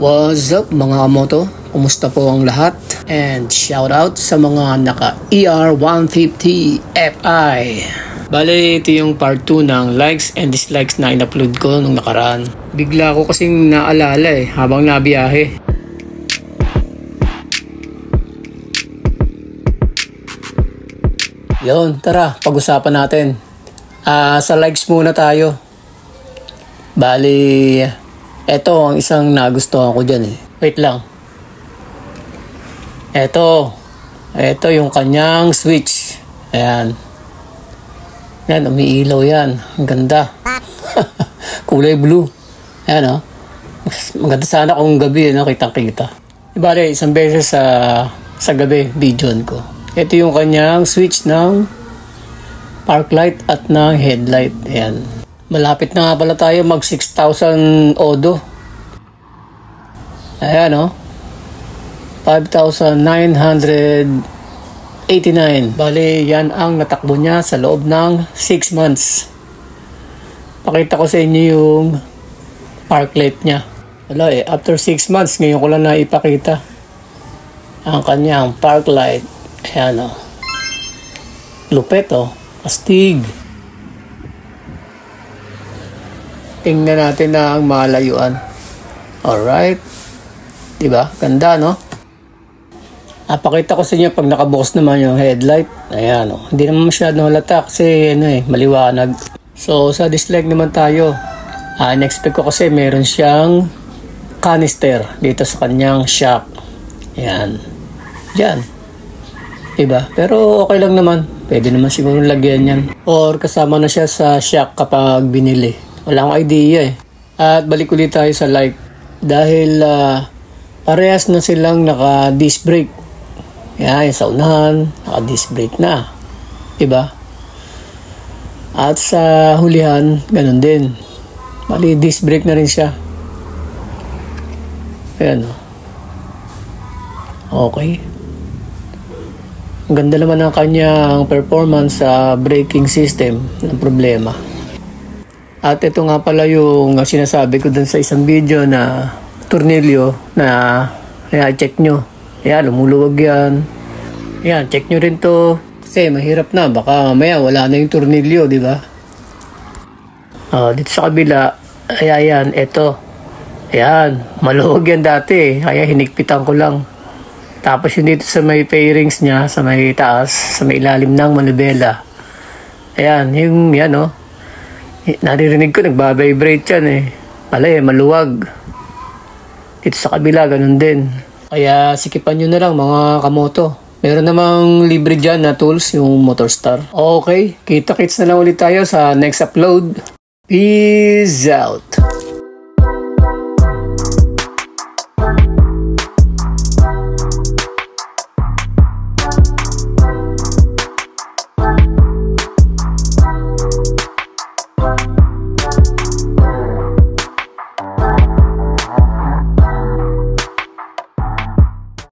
What's up mga kamoto? Kumusta po ang lahat? And shout out sa mga naka ER150 Fi. Bale, ito yung part 2 ng likes and dislikes na in-upload ko nung nakaraan. Bigla ko kasing naalala habang nabiyahe. Yon, tara, pag-usapan natin. Sa likes muna tayo. Bali, eto ang isang nagustuhan ko dyan Wait lang. Eto yung kanyang switch. Ayan. Yan, umiilaw yan. Ang ganda. Kulay blue. Ayan maganda sana kung gabi, kitang-kita. Bali, isang beses sa gabi, videoan ko. Ito yung kanyang switch ng park light at ng headlight. Ayan. Malapit na nga pala tayo mag 6,000 odo. Ayan 5,989. Bale, yan ang natakbo niya sa loob ng 6 months. Pakita ko sa inyo yung park light niya. Wala after 6 months, ngayon ko lang na ipakita ang kanyang park light. Ayan lupet astig. Tingnan natin na ang malayuan. Alright. Diba? Ganda, no? Pakita ko sa inyo pag nakabukas naman yung headlight. Ayan, Hindi naman masyadong halata kasi, maliwanag. So, sa dislike naman tayo. In-expect ko kasi meron siyang canister dito sa kanyang shock. Ayan. Diyan. Diba? Pero okay lang naman. Pwede naman siguro lagyan yan. Or kasama na siya sa shock kapag binili. Wala akong idea At balik ulit tayo sa like. Dahil parehas na silang naka-disc brake. Yan, sa unahan, naka-disc brake na. Diba? At sa hulihan, ganun din. Bali, disc brake na rin siya. Ayan Okay. Ang ganda naman ng kanyang performance sa braking system ng problema. At ito nga pala yung sinasabi ko dun sa isang video na tornilyo na check nyo. Ayan, lumuluwag yan. Ayan, check nyo rin to. Kasi mahirap na. Baka mamaya wala na yung tornilyo, di ba? Dito sa kabila, ayan, ito. Ayan, maluwag yan dati. Kaya hinigpitan ko lang. Tapos yun dito sa may fairings niya, sa may taas, sa may ilalim ng manubela. Ayan, yung yan naririnig ko, nagbabibrate yan maluwag. Ito sa kabila, ganun din. Kaya sikipan nyo na lang mga kamoto. Meron namang libre dyan na tools, yung Motorstar. Okay, kita-kits na lang ulit tayo sa next upload. Peace out!